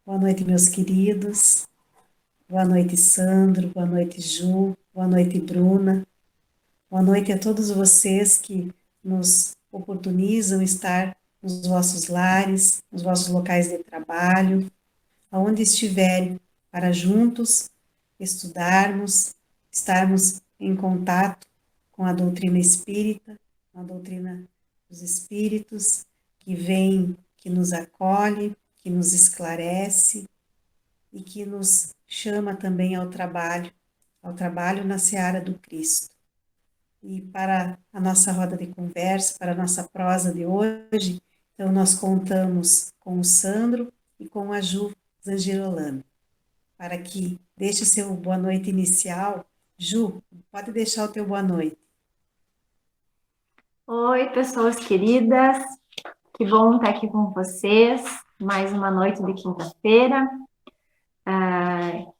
Boa noite, meus queridos. Boa noite, Sandro. Boa noite, Ju. Boa noite, Bruna. Boa noite a todos vocês que nos oportunizam estar nos vossos lares, nos vossos locais de trabalho, aonde estiverem, para juntos estudarmos, estarmos em contato com a doutrina espírita, com a doutrina dos espíritos, que vem, que nos acolhe, que nos esclarece e que nos chama também ao trabalho na seara do Cristo. E para a nossa roda de conversa, para a nossa prosa de hoje, então nós contamos com o Sandro e com a Ju Zangirolami, para que deixe seu boa noite inicial. Ju, pode deixar o teu boa noite. Oi, pessoas queridas, que bom estar aqui com vocês. Mais uma noite de quinta-feira.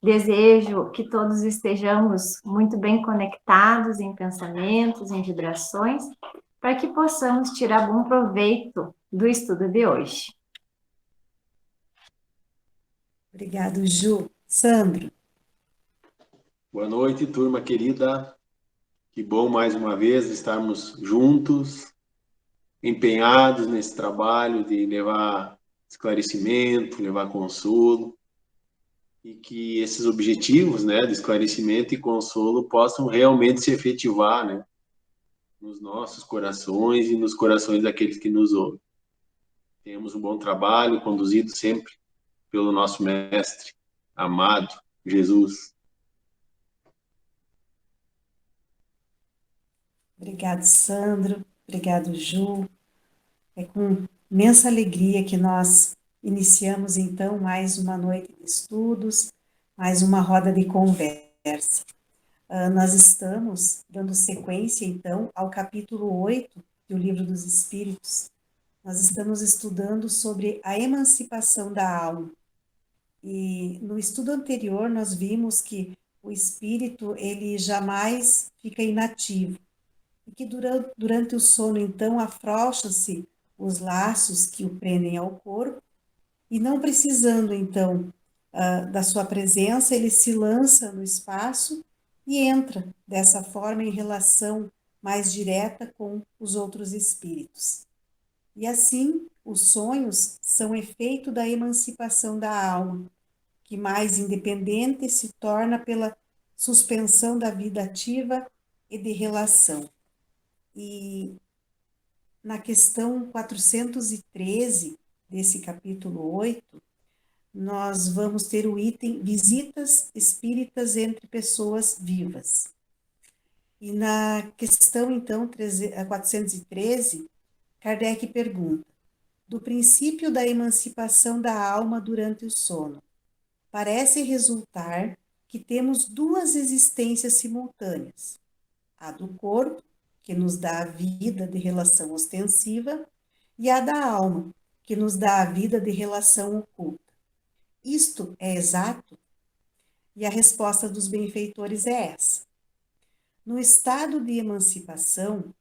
Desejo que todos estejamos muito bem conectados em pensamentos, em vibrações, para que possamos tirar bom proveito do estudo de hoje. Obrigado, Ju. Sandro, Boa noite, turma querida. Que bom mais uma vez estarmos juntos, empenhados nesse trabalho de levar esclarecimento, levar consolo, e que esses objetivos, né, de esclarecimento e consolo possam realmente se efetivar, né, nos nossos corações e nos corações daqueles que nos ouvem. Tenhamos um bom trabalho, conduzido sempre pelo nosso mestre amado, Jesus. obrigado, Sandro. Obrigado, Ju. É com imensa alegria que nós iniciamos então mais uma noite de estudos, mais uma roda de conversa. Nós estamos dando sequência então ao capítulo 8 do Livro dos Espíritos. Nós estamos estudando sobre a emancipação da alma. E no estudo anterior nós vimos que o espírito ele jamais fica inativo e que durante o sono, então, afrouxam-se os laços que o prendem ao corpo, e não precisando, então, da sua presença, ele se lança no espaço e entra, dessa forma, em relação mais direta com os outros espíritos. E assim, os sonhos são efeito da emancipação da alma, que mais independente se torna pela suspensão da vida ativa e de relação. E na questão 413 desse capítulo 8, nós vamos ter o item Visitas Espíritas entre Pessoas Vivas. E na questão, então, 413, Kardec pergunta: do princípio da emancipação da alma durante o sono, parece resultar que temos duas existências simultâneas: a do corpo, que nos dá a vida de relação ostensiva, e a da alma, que nos dá a vida de relação oculta. Isto é exato? E a resposta dos benfeitores é essa. No estado de emancipação,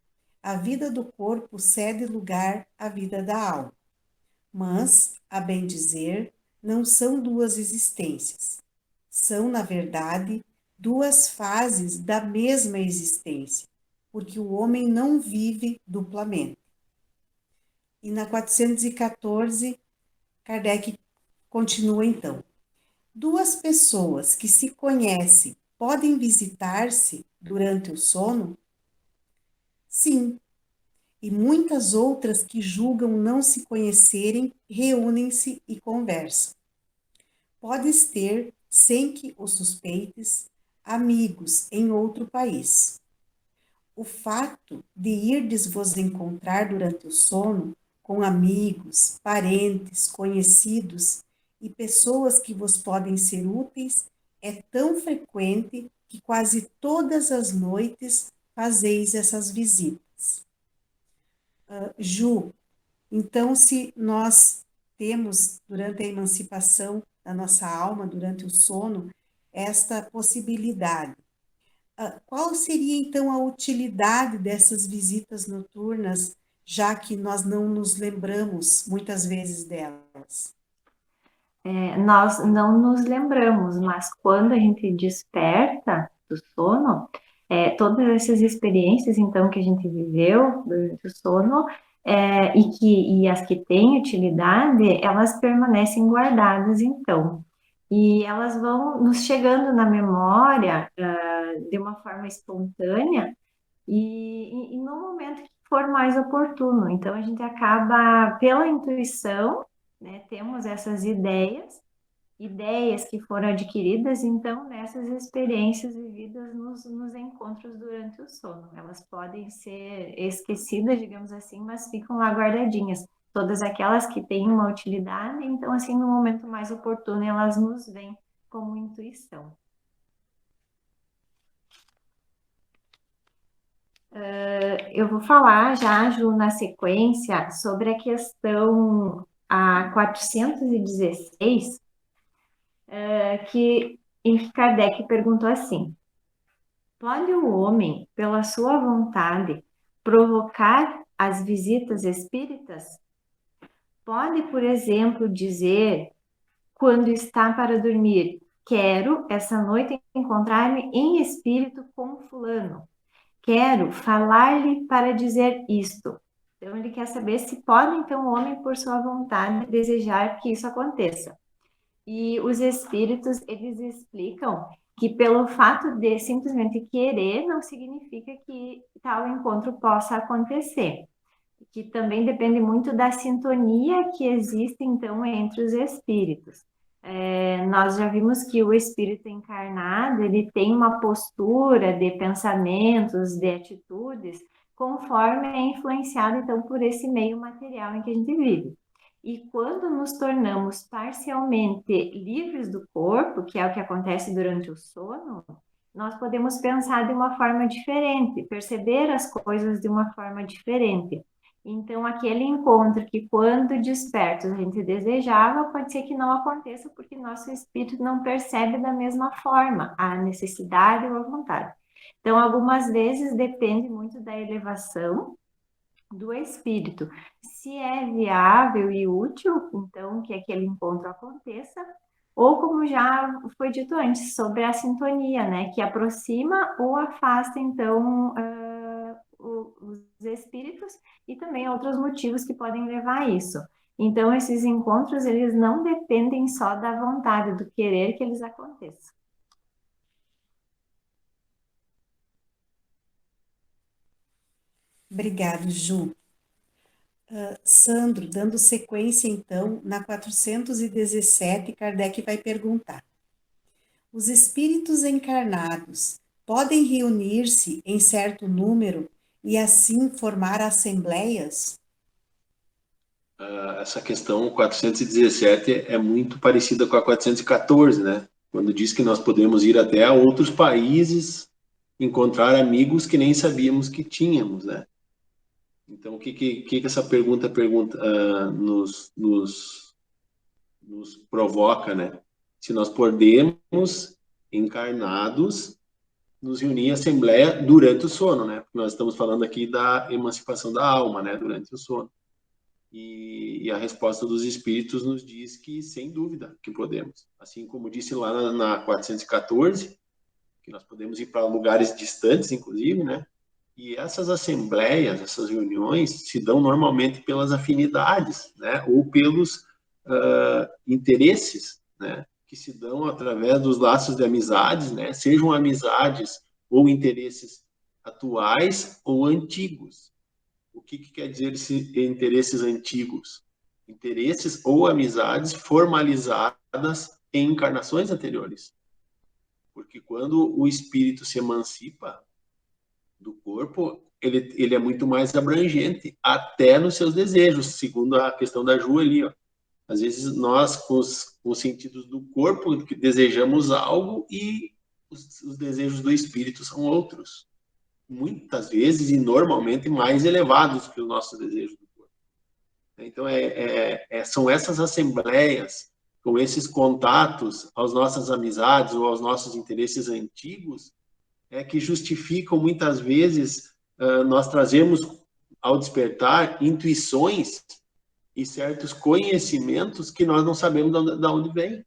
a vida do corpo cede lugar à vida da alma. Mas, a bem dizer, não são duas existências. São, na verdade, duas fases da mesma existência, porque o homem não vive duplamente. E na 414, Kardec continua então. Duas pessoas que se conhecem podem visitar-se durante o sono? Sim, e muitas outras que julgam não se conhecerem reúnem-se e conversam. Podes ter, sem que o suspeites, amigos em outro país. O fato de irdes vos encontrar durante o sono com amigos, parentes, conhecidos e pessoas que vos podem ser úteis é tão frequente que quase todas as noites fazeis essas visitas. Ju, então, se nós temos, durante a emancipação da nossa alma, durante o sono, esta possibilidade, qual seria então a utilidade dessas visitas noturnas, já que nós não nos lembramos muitas vezes delas? nós não nos lembramos, mas quando a gente desperta do sono, todas essas experiências, então, que a gente viveu durante o sono, e as que têm utilidade, elas permanecem guardadas, então. E elas vão nos chegando na memória, de uma forma espontânea e no momento que for mais oportuno. Então, a gente acaba, pela intuição, né, temos essas ideias que foram adquiridas, então, nessas experiências vividas nos encontros durante o sono. Elas podem ser esquecidas, digamos assim, mas ficam lá guardadinhas. Todas aquelas que têm uma utilidade, então, assim, no momento mais oportuno, elas nos vêm como intuição. Eu vou falar já, Ju, na sequência, sobre a questão a 416, em que Kardec perguntou assim: pode o homem, pela sua vontade, provocar as visitas espíritas? Pode, por exemplo, dizer, quando está para dormir, quero essa noite encontrar-me em espírito com fulano. Quero falar-lhe para dizer isto. Então, ele quer saber se pode, então, o homem, por sua vontade, desejar que isso aconteça. E os espíritos, eles explicam que pelo fato de simplesmente querer, não significa que tal encontro possa acontecer. Que também depende muito da sintonia que existe, então, entre os espíritos. Nós já vimos que o espírito encarnado, ele tem uma postura de pensamentos, de atitudes, conforme é influenciado, então, por esse meio material em que a gente vive. E quando nos tornamos parcialmente livres do corpo, que é o que acontece durante o sono, nós podemos pensar de uma forma diferente, perceber as coisas de uma forma diferente. Então, aquele encontro que, quando despertos, a gente desejava, pode ser que não aconteça, porque nosso espírito não percebe da mesma forma a necessidade ou a vontade. Então, algumas vezes depende muito da elevação do espírito. Se é viável e útil, então, que aquele encontro aconteça, ou como já foi dito antes, sobre a sintonia, né, que aproxima ou afasta, então, os espíritos e também outros motivos que podem levar a isso. Então, esses encontros, eles não dependem só da vontade, do querer que eles aconteçam. Obrigado, Ju. Sandro, dando sequência, então, na 417, Kardec vai perguntar: os espíritos encarnados podem reunir-se em certo número e assim formar assembleias? Essa questão 417 é muito parecida com a 414, né? Quando diz que nós podemos ir até a outros países, encontrar amigos que nem sabíamos que tínhamos, né? Então, o que essa pergunta nos provoca, né? Se nós podemos, encarnados, nos reunir em assembleia durante o sono, né? Porque nós estamos falando aqui da emancipação da alma, né? Durante o sono. E a resposta dos espíritos nos diz que, sem dúvida, que podemos. Assim como disse lá na 414, que nós podemos ir para lugares distantes, inclusive, né? E essas assembleias, essas reuniões, se dão normalmente pelas afinidades, né? Ou pelos interesses, né? Que se dão através dos laços de amizades, né? Sejam amizades ou interesses atuais ou antigos. O que quer dizer esses interesses antigos? Interesses ou amizades formalizadas em encarnações anteriores. Porque quando o espírito se emancipa do corpo, ele é muito mais abrangente, até nos seus desejos, segundo a questão da Ju ali, ó. Às vezes nós, com os sentidos do corpo, desejamos algo e os desejos do espírito são outros. Muitas vezes e normalmente mais elevados que os nossos desejos do corpo. Então, são essas assembleias, com esses contatos às nossas amizades ou aos nossos interesses antigos, que justificam muitas vezes nós trazemos ao despertar intuições e certos conhecimentos que nós não sabemos de onde vem.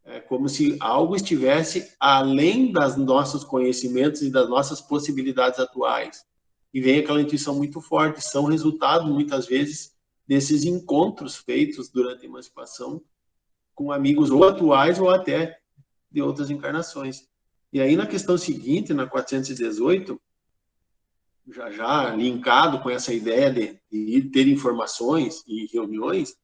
É como se algo estivesse além dos nossos conhecimentos e das nossas possibilidades atuais. E vem aquela intuição muito forte. São resultado, muitas vezes, desses encontros feitos durante a emancipação com amigos ou atuais ou até de outras encarnações. E aí, na questão seguinte, na 418, já linkado com essa ideia de ir ter informações e reuniões,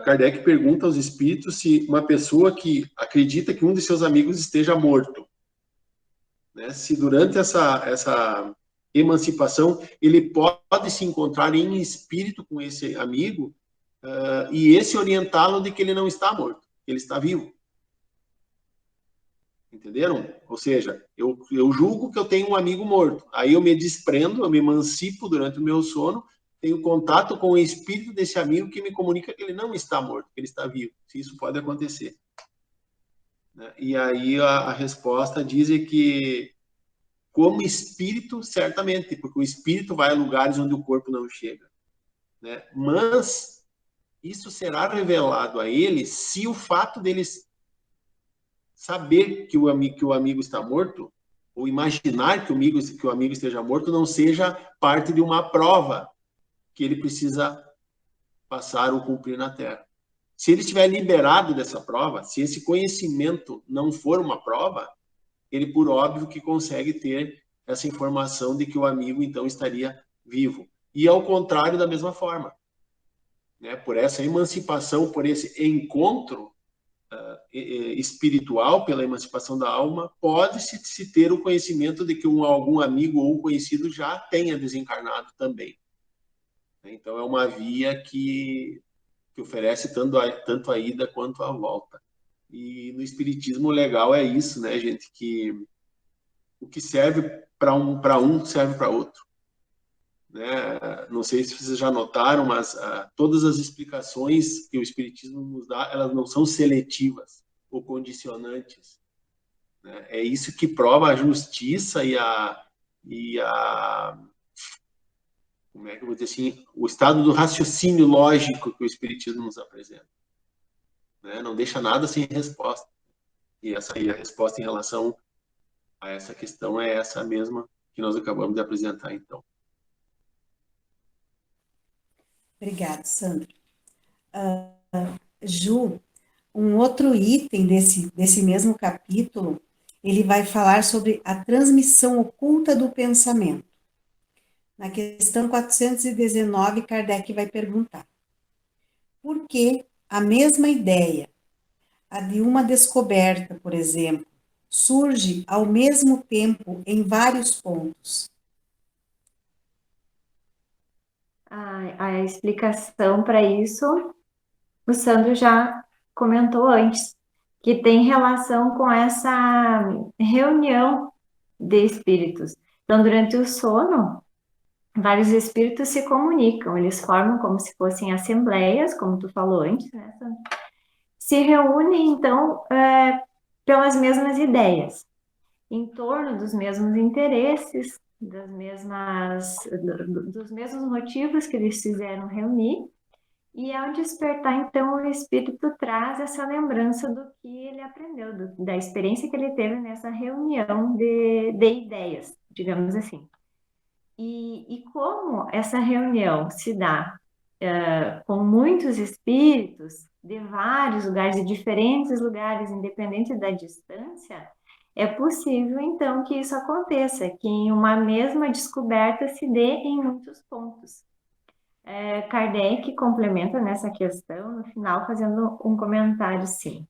Kardec pergunta aos espíritos se uma pessoa que acredita que um de seus amigos esteja morto, né, se durante essa emancipação ele pode se encontrar em espírito com esse amigo e esse orientá-lo de que ele não está morto, que ele está vivo. Entenderam? Ou seja, eu julgo que eu tenho um amigo morto. Aí eu me desprendo, eu me emancipo durante o meu sono, tenho contato com o espírito desse amigo que me comunica que ele não está morto, que ele está vivo. Se isso pode acontecer. E aí a resposta diz que, como espírito, certamente, porque o espírito vai a lugares onde o corpo não chega. Né? Mas isso será revelado a ele se o fato deles saber que o amigo está morto, ou imaginar que o amigo esteja morto, não seja parte de uma prova que ele precisa passar ou cumprir na Terra. Se ele estiver liberado dessa prova, se esse conhecimento não for uma prova, ele, por óbvio, que consegue ter essa informação de que o amigo, então, estaria vivo. E ao contrário, da mesma forma. Né? Por essa emancipação, por esse encontro espiritual, pela emancipação da alma, pode-se ter o conhecimento de que algum amigo ou conhecido já tenha desencarnado também. Então, é uma via que oferece tanto a ida quanto a volta. E no Espiritismo, o legal é isso, né, gente? Que o que serve para um serve para outro. Né? Não sei se vocês já notaram, mas todas as explicações que o Espiritismo nos dá, elas não são seletivas ou condicionantes. Né? É isso que prova a justiça e a como é que eu vou dizer assim, o estado do raciocínio lógico que o Espiritismo nos apresenta. Né? Não deixa nada sem resposta. E a resposta em relação a essa questão é essa mesma que nós acabamos de apresentar, então. Obrigada, Sandra. Ju, um outro item desse mesmo capítulo, ele vai falar sobre a transmissão oculta do pensamento. Na questão 419, Kardec vai perguntar: por que a mesma ideia, a de uma descoberta, por exemplo, surge ao mesmo tempo em vários pontos? A explicação para isso, o Sandro já comentou antes, que tem relação com essa reunião de espíritos. Então, durante o sono, vários espíritos se comunicam, eles formam como se fossem assembleias, como tu falou antes, né, Sandro? Se reúnem, então, pelas mesmas ideias, em torno dos mesmos interesses, dos mesmos motivos que eles fizeram reunir, e ao despertar, então, o espírito traz essa lembrança do que ele aprendeu, da experiência que ele teve nessa reunião de ideias, digamos assim. E como essa reunião se dá com muitos espíritos de vários lugares, de diferentes lugares, independente da distância, é possível, então, que isso aconteça, que em uma mesma descoberta se dê em muitos pontos. Kardec complementa nessa questão, no final, fazendo um comentário assim.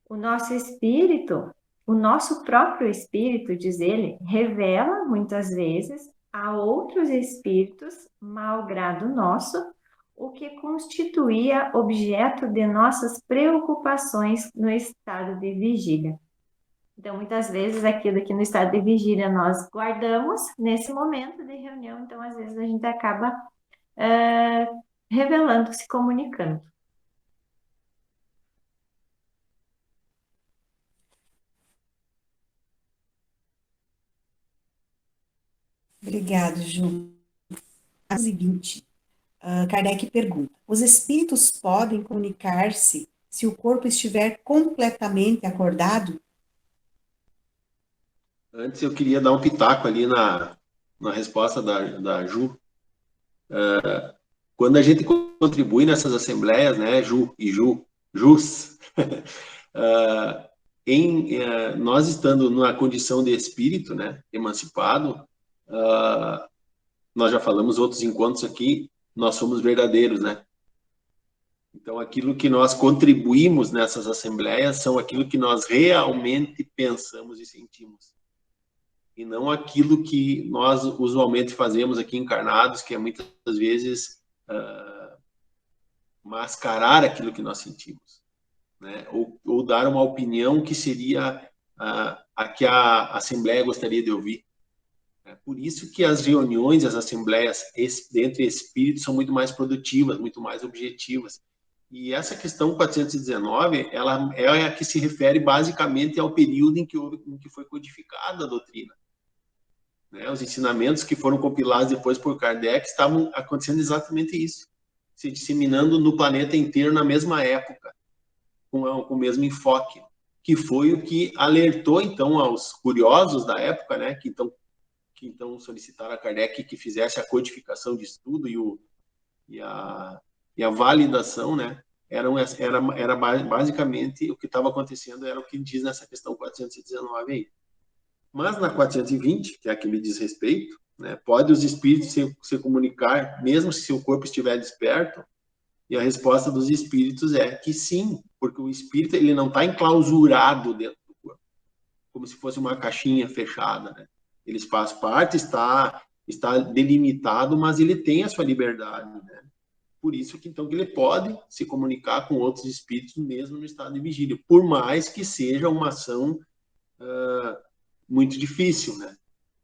O nosso espírito, o nosso próprio espírito, diz ele, revela, muitas vezes, a outros espíritos, malgrado nosso, o que constituía objeto de nossas preocupações no estado de vigília. Então, muitas vezes, aquilo que no estado de vigília nós guardamos, nesse momento de reunião, então, às vezes, a gente acaba revelando, se comunicando. Obrigado, Ju. A seguinte, Kardec pergunta: os espíritos podem comunicar-se se o corpo estiver completamente acordado? Antes eu queria dar um pitaco ali na resposta da Ju. Quando a gente contribui nessas assembleias, né, Jus, nós estando numa condição de espírito, né, emancipado, nós já falamos outros encontros aqui, nós somos verdadeiros, né? Então, aquilo que nós contribuímos nessas assembleias são aquilo que nós realmente pensamos e sentimos. E não aquilo que nós usualmente fazemos aqui encarnados, que é muitas vezes mascarar aquilo que nós sentimos, né? Ou dar uma opinião que seria a que a Assembleia gostaria de ouvir. É por isso que as reuniões, as assembleias entre espíritos são muito mais produtivas, muito mais objetivas. E essa questão 419, ela é a que se refere basicamente ao período em que foi codificada a doutrina. Né? Os ensinamentos que foram compilados depois por Kardec estavam acontecendo exatamente isso, se disseminando no planeta inteiro na mesma época, com o mesmo enfoque, que foi o que alertou, então, aos curiosos da época, né, que então solicitaram a Kardec que fizesse a codificação de estudo e a validação, né, era basicamente o que estava acontecendo, era o que diz nessa questão 419 aí. Mas na 420, que é a que me diz respeito, né, pode os espíritos se comunicar, mesmo se o corpo estiver desperto? E a resposta dos espíritos é que sim, porque o espírito ele não está enclausurado dentro do corpo, como se fosse uma caixinha fechada, né? Ele faz parte, está delimitado, mas ele tem a sua liberdade, né? Por isso que então que ele pode se comunicar com outros espíritos mesmo no estado de vigília, por mais que seja uma ação muito difícil, né,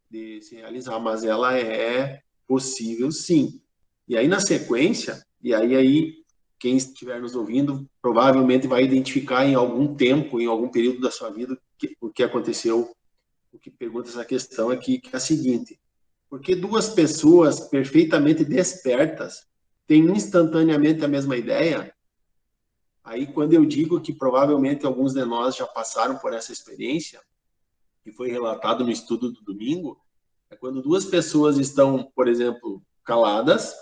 de se realizar, mas ela é possível sim. E aí na sequência, e aí quem estiver nos ouvindo provavelmente vai identificar em algum tempo, em algum período da sua vida, o que aconteceu. O que pergunta essa questão aqui, que é a seguinte: por que duas pessoas perfeitamente despertas têm instantaneamente a mesma ideia? Aí, quando eu digo que provavelmente alguns de nós já passaram por essa experiência, que foi relatado no estudo do domingo, é quando duas pessoas estão, por exemplo, caladas,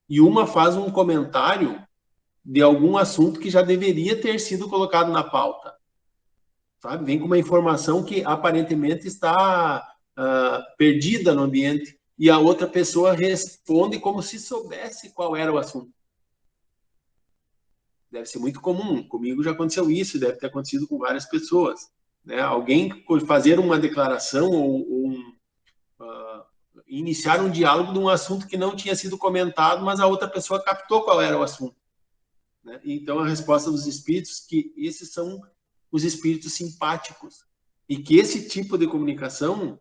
e uma faz um comentário de algum assunto que já deveria ter sido colocado na pauta. Sabe? Vem com uma informação que aparentemente está perdida no ambiente e a outra pessoa responde como se soubesse qual era o assunto. Deve ser muito comum. Comigo já aconteceu isso, deve ter acontecido com várias pessoas. Né? Alguém fazer uma declaração ou iniciar um diálogo de um assunto que não tinha sido comentado, mas a outra pessoa captou qual era o assunto. Né? Então, a resposta dos espíritos é que esses são os espíritos simpáticos e que esse tipo de comunicação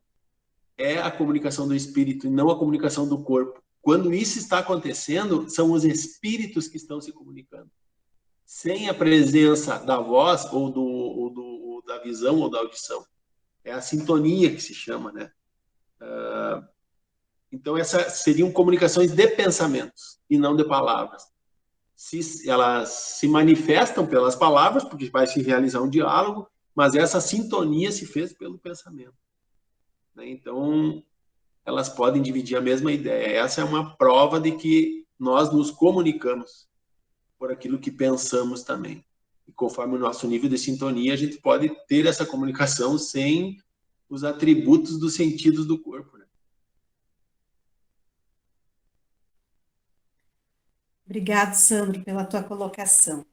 é a comunicação do espírito e não a comunicação do corpo. Quando isso está acontecendo, são os espíritos que estão se comunicando. Sem a presença da voz ou da visão ou da audição. É a sintonia que se chama, né? Então, essas seriam comunicações de pensamentos e não de palavras. Elas se manifestam pelas palavras, porque vai se realizar um diálogo, mas essa sintonia se fez pelo pensamento. Então, elas podem dividir a mesma ideia. Essa é uma prova de que nós nos comunicamos por aquilo que pensamos também. E conforme o nosso nível de sintonia, a gente pode ter essa comunicação sem os atributos dos sentidos do corpo. Né? Obrigado, Sandro, pela tua colocação.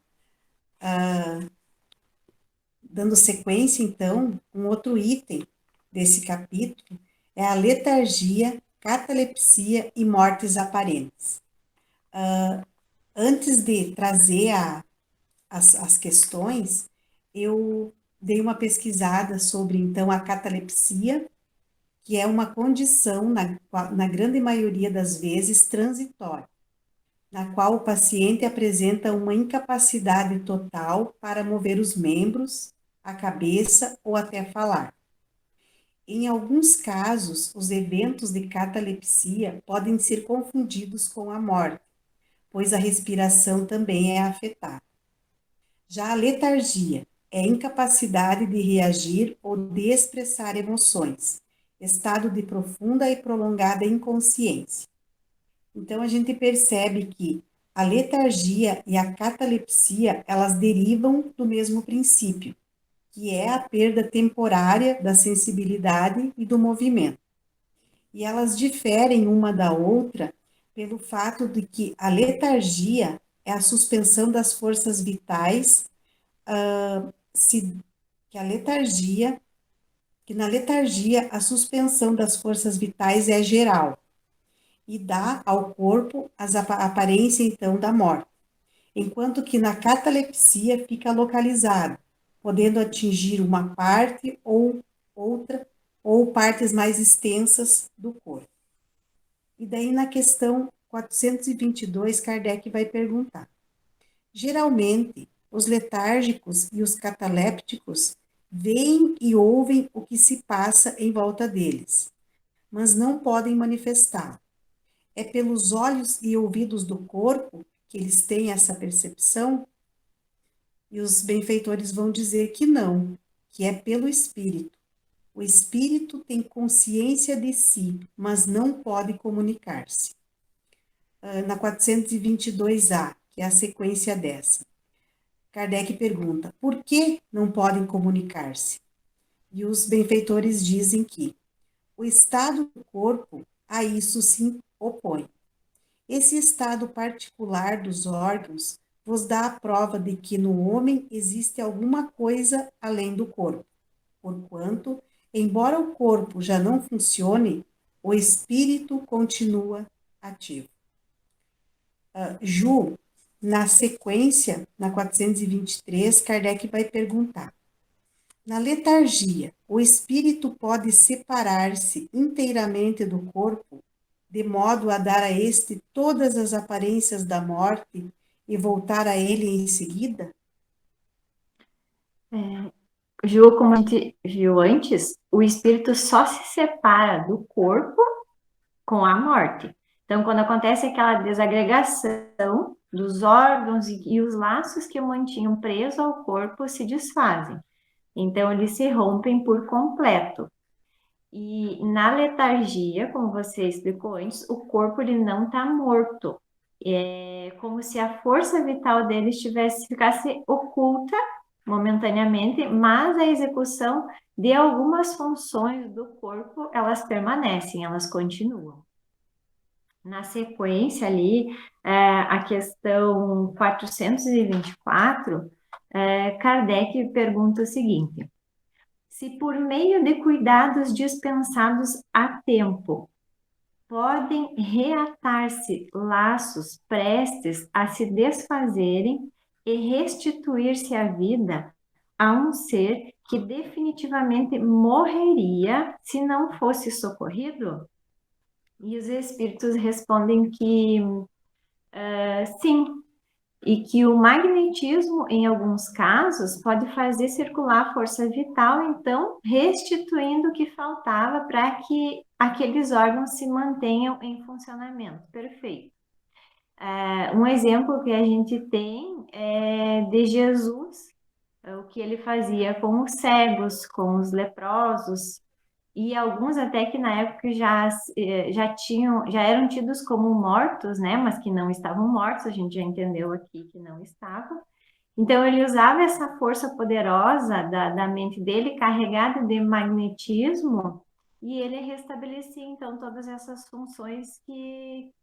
Dando sequência, então, um outro item desse capítulo é a letargia, catalepsia e mortes aparentes. Antes de trazer as questões, eu dei uma pesquisada sobre, então, a catalepsia, que é uma condição, na grande maioria das vezes, transitória, na qual o paciente apresenta uma incapacidade total para mover os membros, a cabeça ou até falar. Em alguns casos, os eventos de catalepsia podem ser confundidos com a morte, pois a respiração também é afetada. Já a letargia é a incapacidade de reagir ou de expressar emoções, estado de profunda e prolongada inconsciência. Então a gente percebe que a letargia e a catalepsia, elas derivam do mesmo princípio, que é a perda temporária da sensibilidade e do movimento. E elas diferem uma da outra pelo fato de que a letargia é a suspensão das forças vitais, se, que a letargia, que na letargia a suspensão das forças vitais é geral e dá ao corpo a aparência então da morte, enquanto que na catalepsia fica localizado, podendo atingir uma parte ou outra ou partes mais extensas do corpo. E daí na questão 422, Kardec vai perguntar: geralmente, os letárgicos e os catalépticos veem e ouvem o que se passa em volta deles, mas não podem manifestar. É pelos olhos e ouvidos do corpo que eles têm essa percepção? E os benfeitores vão dizer que não, que é pelo espírito. O espírito tem consciência de si, mas não pode comunicar-se. Na 422A, que é a sequência dessa, Kardec pergunta: por que não podem comunicar-se? E os benfeitores dizem que o estado do corpo a isso se opõe. Esse estado particular dos órgãos vos dá a prova de que no homem existe alguma coisa além do corpo, porquanto, embora o corpo já não funcione, o espírito continua ativo. Ju, na sequência, na 423, Kardec vai perguntar: na letargia, o espírito pode separar-se inteiramente do corpo, de modo a dar a este todas as aparências da morte e voltar a ele em seguida? Ju, como a gente viu antes, o espírito só se separa do corpo com a morte. Então, quando acontece aquela desagregação dos órgãos e os laços que o mantinham preso ao corpo se desfazem. Então, eles se rompem por completo. E na letargia, como você explicou antes, o corpo ele não está morto. É como se a força vital dele ficasse oculta momentaneamente, mas a execução de algumas funções do corpo, elas permanecem, elas continuam. Na sequência ali, a questão 424, Kardec pergunta o seguinte: se por meio de cuidados dispensados a tempo, podem reatar-se laços prestes a se desfazerem e restituir-se a vida a um ser que definitivamente morreria se não fosse socorrido? E os espíritos respondem que sim, e que o magnetismo, em alguns casos, pode fazer circular a força vital, então restituindo o que faltava para que aqueles órgãos se mantenham em funcionamento. Perfeito. Um exemplo que a gente tem é de Jesus, o que ele fazia com os cegos, com os leprosos, e alguns até que na época já eram tidos como mortos, né? Mas que não estavam mortos, a gente já entendeu aqui que não estavam. Então ele usava essa força poderosa da mente dele, carregada de magnetismo, e ele restabelecia então todas essas funções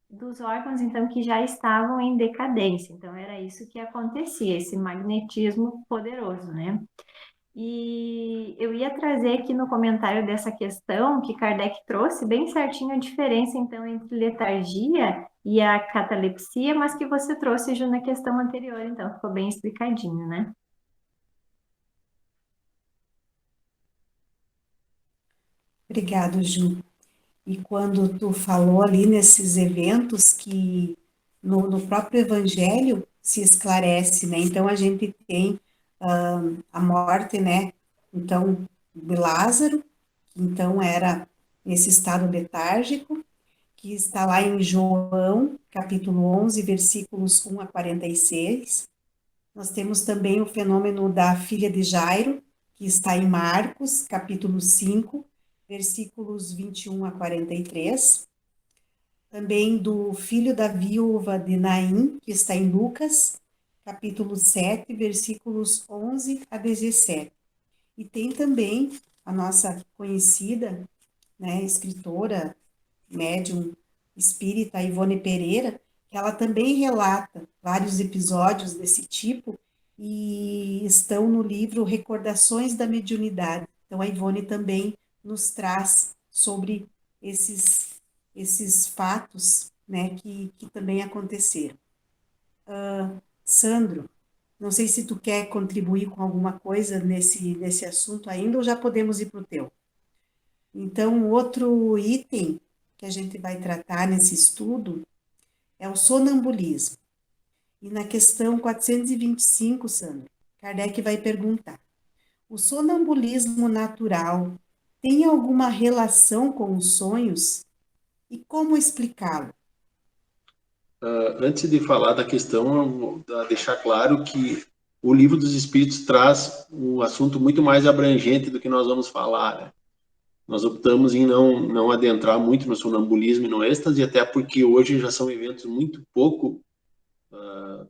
dos órgãos então que já estavam em decadência. Então era isso que acontecia, esse magnetismo poderoso, né? E eu ia trazer aqui no comentário dessa questão que Kardec trouxe bem certinho a diferença, então, entre letargia e a catalepsia, mas que você trouxe já na questão anterior, então, ficou bem explicadinho, né? Obrigado, Ju. E quando tu falou ali nesses eventos que no próprio Evangelho se esclarece, né? Então a gente tem a morte, né? Então, de Lázaro, que então era nesse estado letárgico, que está lá em João, capítulo 11, versículos 1 a 46. Nós temos também o fenômeno da filha de Jairo, que está em Marcos, capítulo 5, versículos 21 a 43. Também do filho da viúva de Naim, que está em Lucas, capítulo 7, versículos 11 a 17. E tem também a nossa conhecida, né, escritora, médium espírita Ivone Pereira, que ela também relata vários episódios desse tipo e estão no livro Recordações da Mediunidade. Então a Ivone também nos traz sobre esses fatos, né, que também aconteceram. Sandro, não sei se tu quer contribuir com alguma coisa nesse assunto ainda ou já podemos ir para o teu. Então, outro item que a gente vai tratar nesse estudo é o sonambulismo. E na questão 425, Sandro, Kardec vai perguntar: o sonambulismo natural tem alguma relação com os sonhos? E como explicá-lo? Antes de falar da questão, eu vou deixar claro que o Livro dos Espíritos traz um assunto muito mais abrangente do que nós vamos falar, né? Nós optamos em não adentrar muito no sonambulismo e no êxtase, até porque hoje já são eventos muito pouco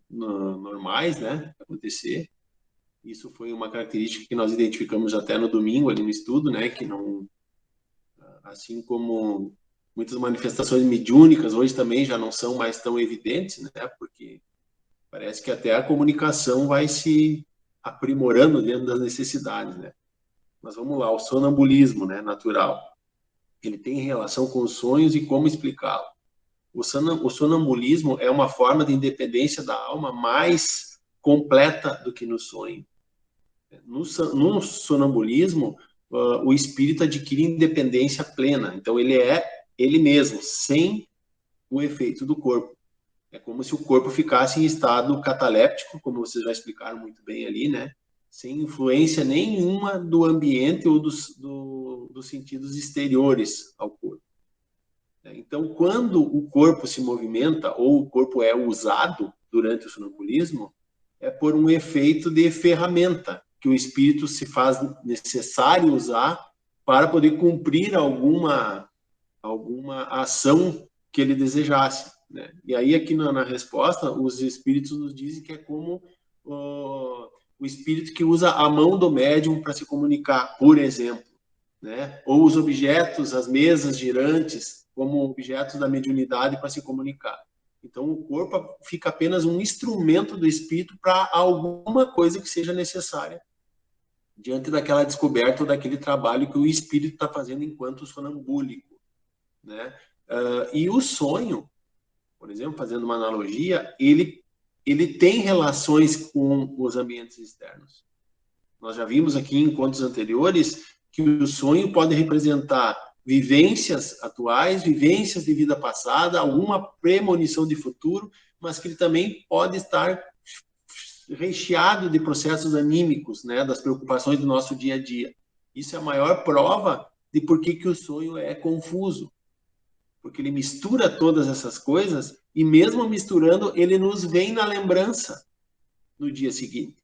normais, né, acontecer. Isso foi uma característica que nós identificamos até no domingo ali no estudo, né, que não, assim como muitas manifestações mediúnicas hoje também já não são mais tão evidentes, né, porque parece que até a comunicação vai se aprimorando dentro das necessidades, né. Mas vamos lá, o sonambulismo, né, natural, ele tem relação com os sonhos e como explicá-lo. O sonambulismo é uma forma de independência da alma mais completa do que no sonho. No sonambulismo, o espírito adquire independência plena. Então, ele é ele mesmo, sem o efeito do corpo. É como se o corpo ficasse em estado cataléptico, como vocês já explicaram muito bem ali, né? Sem influência nenhuma do ambiente ou dos sentidos exteriores ao corpo. Então, quando o corpo se movimenta ou o corpo é usado durante o sonambulismo, é por um efeito de ferramenta que o espírito se faz necessário usar para poder cumprir alguma ação que ele desejasse, né? E aí, aqui na resposta, os espíritos nos dizem que é como o espírito que usa a mão do médium para se comunicar, por exemplo, né? Ou os objetos, as mesas girantes, como objetos da mediunidade para se comunicar. Então, o corpo fica apenas um instrumento do espírito para alguma coisa que seja necessária diante daquela descoberta ou daquele trabalho que o espírito está fazendo enquanto sonambúlico, né? E o sonho, por exemplo, fazendo uma analogia, ele tem relações com os ambientes externos. Nós já vimos aqui em encontros anteriores que o sonho pode representar vivências atuais, vivências de vida passada, alguma premonição de futuro, mas que ele também pode estar recheado de processos anímicos, né, das preocupações do nosso dia a dia. Isso é a maior prova de por que o sonho é confuso, porque ele mistura todas essas coisas e mesmo misturando, ele nos vem na lembrança no dia seguinte.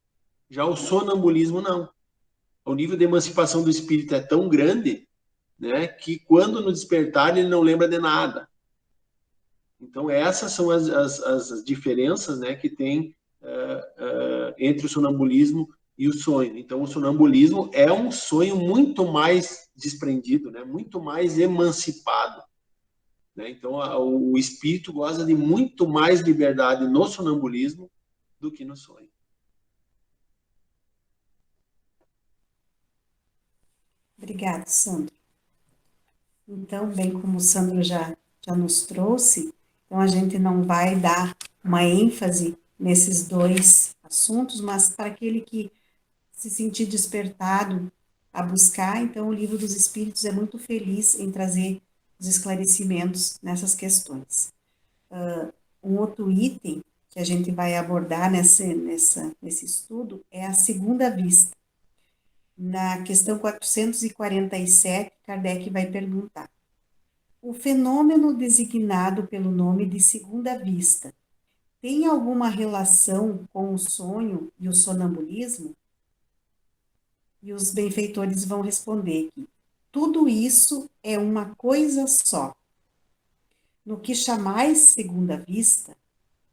Já o sonambulismo não. O nível de emancipação do espírito é tão grande, né, que quando no despertar ele não lembra de nada. Então essas são as diferenças, né, que tem entre o sonambulismo e o sonho. Então o sonambulismo é um sonho muito mais desprendido, né, muito mais emancipado, né? Então o espírito goza de muito mais liberdade no sonambulismo do que no sonho. Obrigada, Sandro. Então, bem como o Sandro já nos trouxe, então a gente não vai dar uma ênfase nesses dois assuntos, mas para aquele que se sentir despertado a buscar, então o Livro dos Espíritos é muito feliz em trazer os esclarecimentos nessas questões. Um outro item que a gente vai abordar nesse estudo é a segunda vista. Na questão 447, Kardec vai perguntar: O fenômeno designado pelo nome de segunda vista tem alguma relação com o sonho e o sonambulismo? E os benfeitores vão responder que tudo isso é uma coisa só. No que chamais segunda vista,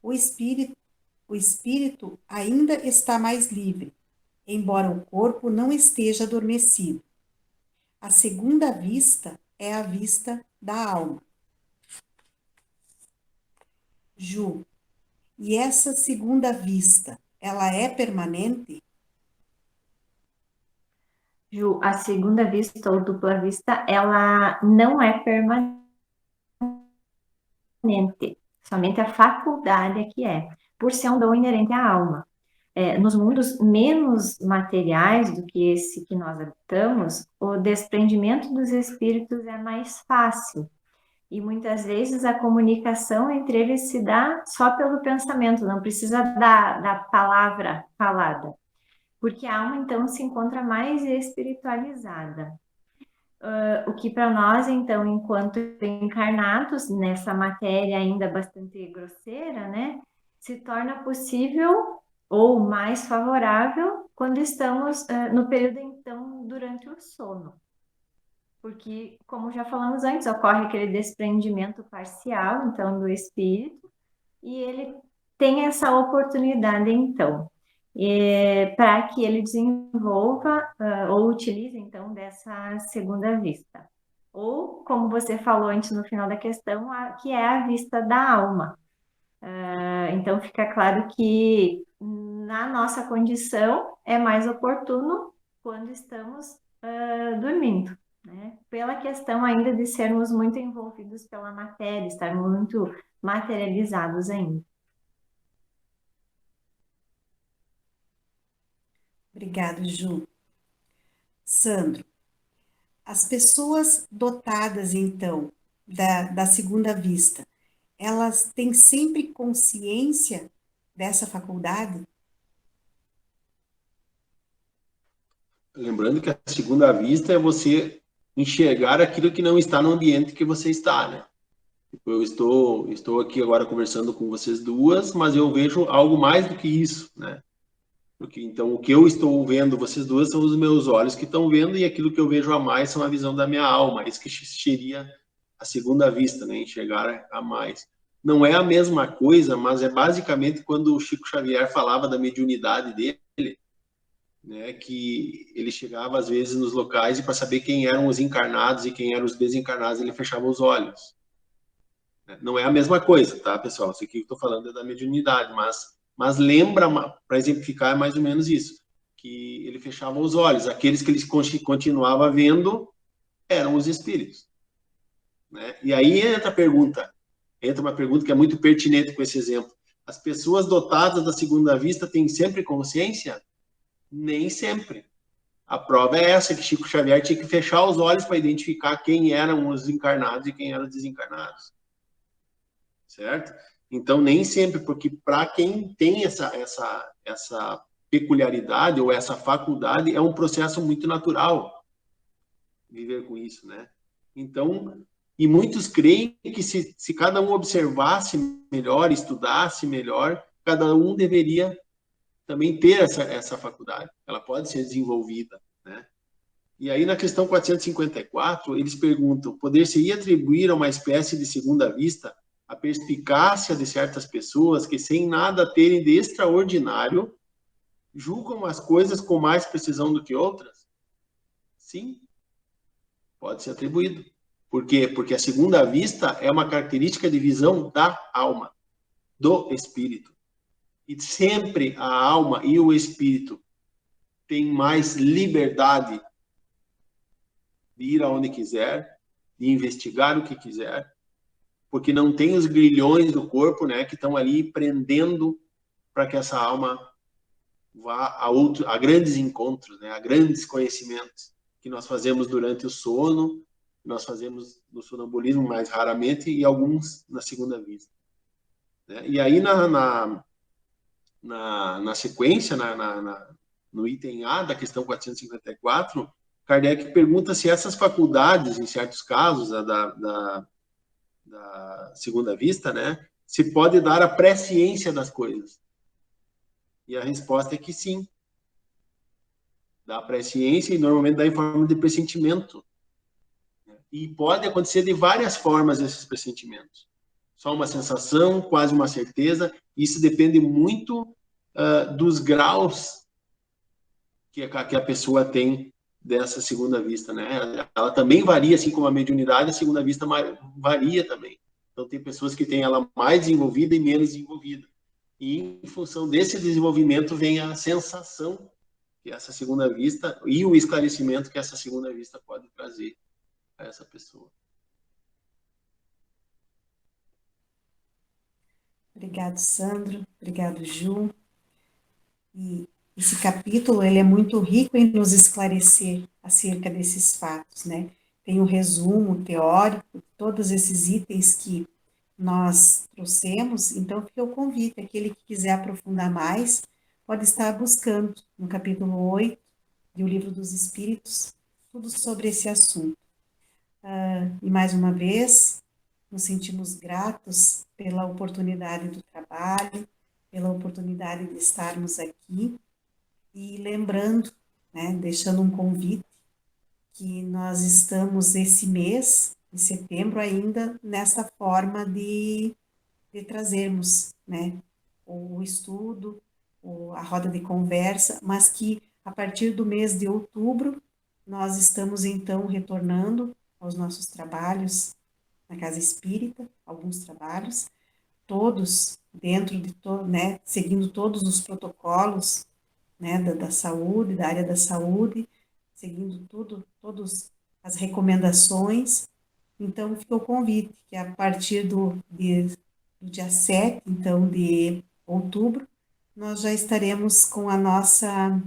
o espírito ainda está mais livre, embora o corpo não esteja adormecido. A segunda vista é a vista da alma. Ju, e essa segunda vista, ela é permanente? Ju, a segunda vista ou dupla vista, ela não é permanente, somente a faculdade é que é, por ser um dom inerente à alma. Nos mundos menos materiais do que esse que nós habitamos, o desprendimento dos espíritos é mais fácil. E muitas vezes a comunicação entre eles se dá só pelo pensamento, não precisa da palavra falada. Porque a alma, então, se encontra mais espiritualizada. O que para nós, então, enquanto encarnados, nessa matéria ainda bastante grosseira, né, se torna possível ou mais favorável quando estamos no período, então, durante o sono. Porque, como já falamos antes, ocorre aquele desprendimento parcial, então, do espírito, e ele tem essa oportunidade, então, para que ele desenvolva ou utilize, então, dessa segunda vista. Ou, como você falou antes no final da questão, que é a vista da alma. Então, fica claro que na nossa condição é mais oportuno quando estamos dormindo, né? Pela questão ainda de sermos muito envolvidos pela matéria, estarmos muito materializados ainda. Obrigado, Ju. Sandro, as pessoas dotadas, então, da segunda vista, elas têm sempre consciência dessa faculdade? Lembrando que a segunda vista é você enxergar aquilo que não está no ambiente que você está, né? Eu estou aqui agora conversando com vocês duas, mas eu vejo algo mais do que isso, né? Porque então o que eu estou vendo, vocês duas, são os meus olhos que estão vendo, e aquilo que eu vejo a mais são a visão da minha alma. Isso que seria a segunda vista, né? Enxergar a mais. Não é a mesma coisa, mas é basicamente quando o Chico Xavier falava da mediunidade dele, né? Que ele chegava às vezes nos locais e para saber quem eram os encarnados e quem eram os desencarnados, ele fechava os olhos. Não é a mesma coisa, tá, pessoal? Isso aqui que eu estou falando é da mediunidade, mas lembra, para exemplificar, é mais ou menos isso, que ele fechava os olhos, aqueles que ele continuava vendo eram os espíritos, né? E aí entra uma pergunta que é muito pertinente com esse exemplo. As pessoas dotadas da segunda vista têm sempre consciência? Nem sempre. A prova é essa, que Chico Xavier tinha que fechar os olhos para identificar quem eram os encarnados e quem eram os desencarnados. Certo? Então, nem sempre, porque para quem tem essa peculiaridade ou essa faculdade, é um processo muito natural viver com isso, né? Então, e muitos creem que se cada um observasse melhor, estudasse melhor, cada um deveria também ter essa faculdade. Ela pode ser desenvolvida, né? E aí, na questão 454, eles perguntam: poder-se-ia atribuir a uma espécie de segunda vista a perspicácia de certas pessoas que, sem nada terem de extraordinário, julgam as coisas com mais precisão do que outras? Sim, pode ser atribuído. Por quê? Porque a segunda vista é uma característica de visão da alma, do espírito. E sempre a alma e o espírito têm mais liberdade de ir aonde quiser, de investigar o que quiser, porque não tem os grilhões do corpo, né, que estão ali prendendo para que essa alma vá a grandes encontros, né, a grandes conhecimentos que nós fazemos durante o sono, nós fazemos no sonambulismo mais raramente, e alguns na segunda vista, né? E aí na sequência, no item A da questão 454, Kardec pergunta se essas faculdades, em certos casos, da segunda vista, né, se pode dar a presciência das coisas. E a resposta é que sim. Dá presciência e normalmente dá em forma de pressentimento. E pode acontecer de várias formas esses pressentimentos. Só uma sensação, quase uma certeza. Isso depende muito dos graus que a pessoa tem dessa segunda vista, né? Ela também varia, assim como a mediunidade, a segunda vista varia também. Então, tem pessoas que têm ela mais desenvolvida e menos desenvolvida. E, em função desse desenvolvimento, vem a sensação que essa segunda vista e o esclarecimento que essa segunda vista pode trazer a essa pessoa. Obrigado, Sandro. Obrigado, Ju. E esse capítulo ele é muito rico em nos esclarecer acerca desses fatos, né? Tem um resumo teórico de todos esses itens que nós trouxemos, então fica o convite, aquele que quiser aprofundar mais, pode estar buscando no capítulo 8 do Livro dos Espíritos, tudo sobre esse assunto. E mais uma vez, nos sentimos gratos pela oportunidade do trabalho, pela oportunidade de estarmos aqui e lembrando, né, deixando um convite, que nós estamos esse mês de setembro ainda nessa forma de trazermos, né, o estudo, a roda de conversa, mas que a partir do mês de outubro nós estamos então retornando aos nossos trabalhos na Casa Espírita, alguns trabalhos, todos dentro de né, seguindo todos os protocolos, né, da saúde, da área da saúde, seguindo todas as recomendações. Então, fica o convite, que a partir do dia 7, então, de outubro, nós já estaremos com a nossa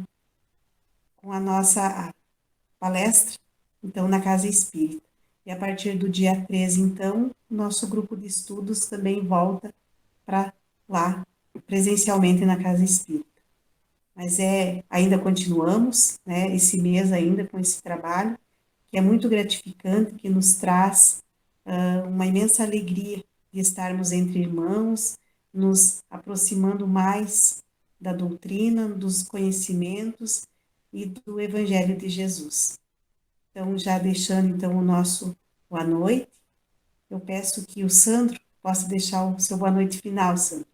palestra, então, na Casa Espírita. E a partir do dia 13, então, nosso grupo de estudos também volta para lá, presencialmente na Casa Espírita. Mas ainda continuamos, né, esse mês ainda com esse trabalho, que é muito gratificante, que nos traz uma imensa alegria de estarmos entre irmãos, nos aproximando mais da doutrina, dos conhecimentos e do Evangelho de Jesus. Então, já deixando então o nosso boa noite, eu peço que o Sandro possa deixar o seu boa noite final, Sandro.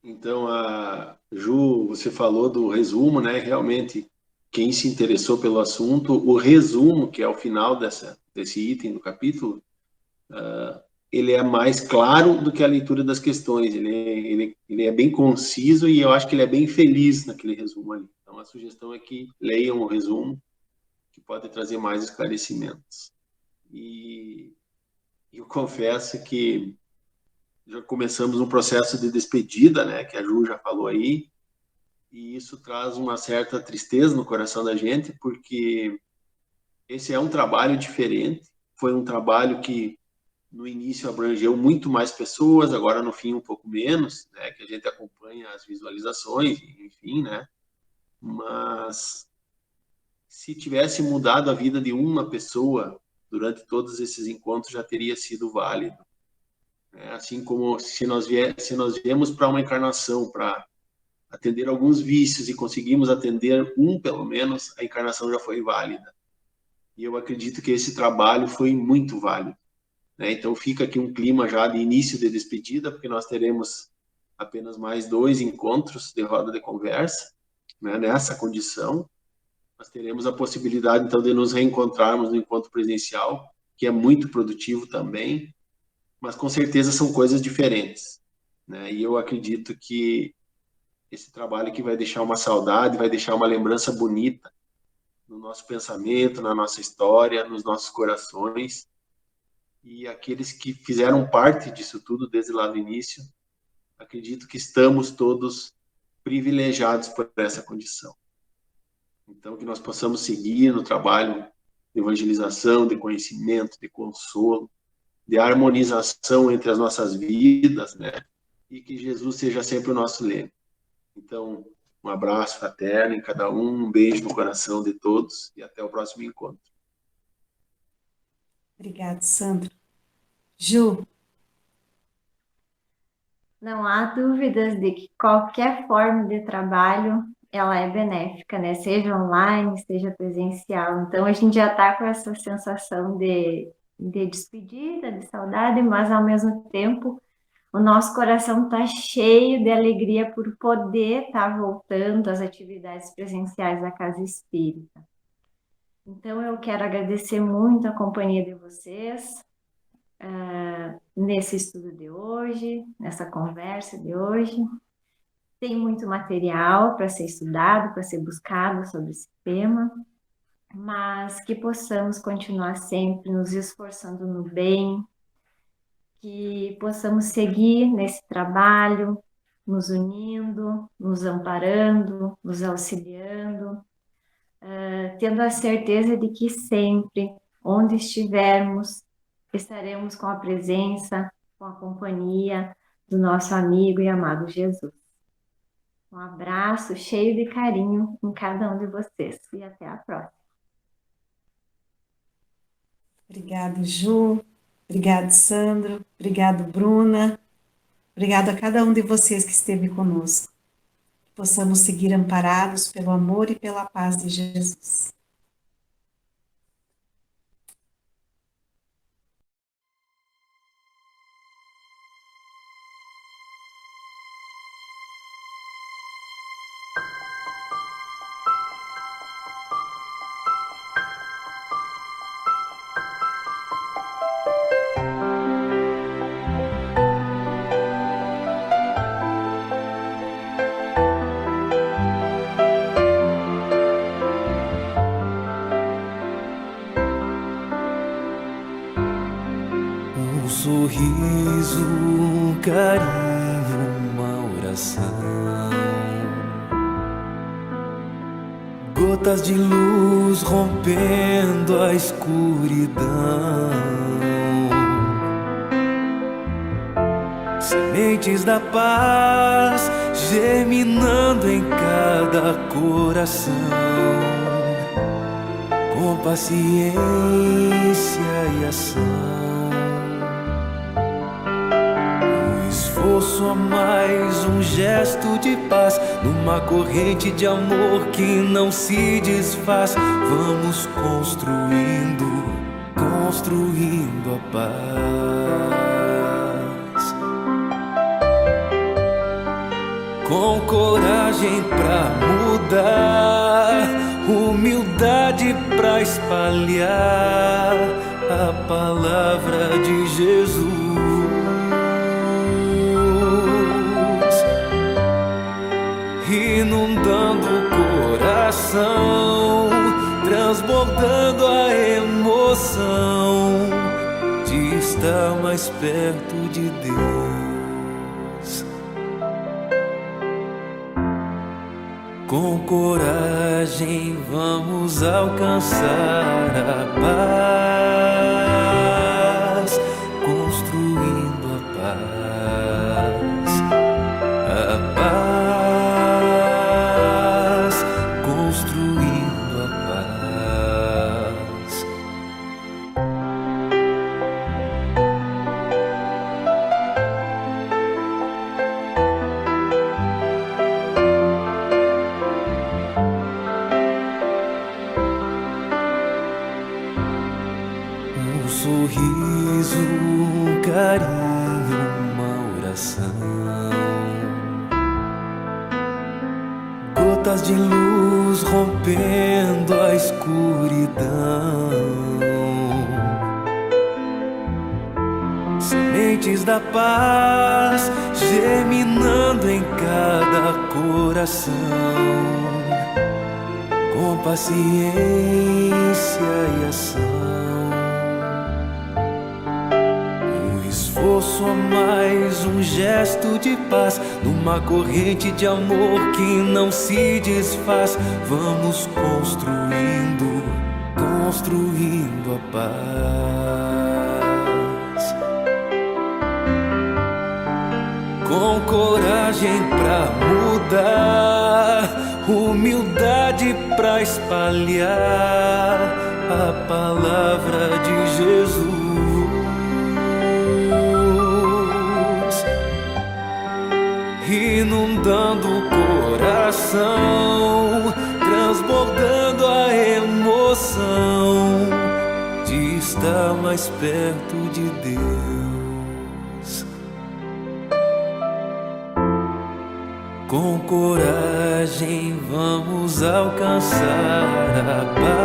Então, a Ju, você falou do resumo, né? Realmente, quem se interessou pelo assunto, o resumo, que é o final desse item do capítulo, ele é mais claro do que a leitura das questões. Ele é bem conciso e eu acho que ele é bem feliz naquele resumo ali. Então, a sugestão é que leiam o resumo, que pode trazer mais esclarecimentos. E eu confesso que já começamos um processo de despedida, né, que a Ju já falou aí, e isso traz uma certa tristeza no coração da gente, porque esse é um trabalho diferente, foi um trabalho que no início abrangeu muito mais pessoas, agora no fim um pouco menos, né, que a gente acompanha as visualizações, enfim, né, mas se tivesse mudado a vida de uma pessoa durante todos esses encontros já teria sido válido. Assim como se nós viemos para uma encarnação para atender alguns vícios e conseguimos atender um, pelo menos, a encarnação já foi válida. E eu acredito que esse trabalho foi muito válido. Né? Então fica aqui um clima já de início de despedida, porque nós teremos apenas mais 2 encontros de roda de conversa, né? Nessa condição. Nós teremos a possibilidade, então, de nos reencontrarmos no encontro presencial, que é muito produtivo também, mas com certeza são coisas diferentes. Né? E eu acredito que esse trabalho que vai deixar uma saudade, vai deixar uma lembrança bonita no nosso pensamento, na nossa história, nos nossos corações. E aqueles que fizeram parte disso tudo desde lá do início, acredito que estamos todos privilegiados por essa condição. Então, que nós possamos seguir no trabalho de evangelização, de conhecimento, de consolo, de harmonização entre as nossas vidas, né? E que Jesus seja sempre o nosso leme. Então, um abraço fraterno em cada um beijo no coração de todos e até o próximo encontro. Obrigado, Sandro. Ju, Não há dúvidas de que qualquer forma de trabalho ela é benéfica, né? Seja online, seja presencial. Então a gente já está com essa sensação de despedida, de saudade, mas ao mesmo tempo o nosso coração está cheio de alegria por poder estar voltando às atividades presenciais da Casa Espírita. Então eu quero agradecer muito a companhia de vocês, nesse estudo de hoje, nessa conversa de hoje. Tem muito material para ser estudado, para ser buscado sobre esse tema, mas que possamos continuar sempre nos esforçando no bem, que possamos seguir nesse trabalho, nos unindo, nos amparando, nos auxiliando, tendo a certeza de que sempre, onde estivermos, estaremos com a presença, com a companhia do nosso amigo e amado Jesus. Um abraço cheio de carinho em cada um de vocês e até a próxima. obrigado, Ju. Obrigado, Sandro. Obrigado, Bruna. Obrigado a cada um de vocês que esteve conosco. Que possamos seguir amparados pelo amor e pela paz de Jesus. Um sorriso, um carinho, uma oração. Gotas de luz rompendo a escuridão. Sementes da paz germinando em cada coração. Com paciência e ação. Esforço a mais um gesto de paz, numa corrente de amor que não se desfaz. Vamos construindo, construindo a paz. Com coragem pra mudar, humildade pra espalhar a palavra de Jesus. Inundando o coração, transbordando a emoção de estar mais perto de Deus. Com coragem vamos alcançar a paz, construindo a paz, a paz, construindo a paz. Um sorriso, um carinho, uma oração. Gotas de luz rompendo a escuridão. Sementes da paz germinando em cada coração. Com paciência e ação. Esforço a mais um gesto de paz, numa corrente de amor que não se desfaz. Vamos construindo, construindo a paz. Com coragem pra mudar, humildade pra espalhar a palavra de Jesus. inundando o coração, transbordando a emoção de estar mais perto de Deus. Com coragem vamos alcançar a paz.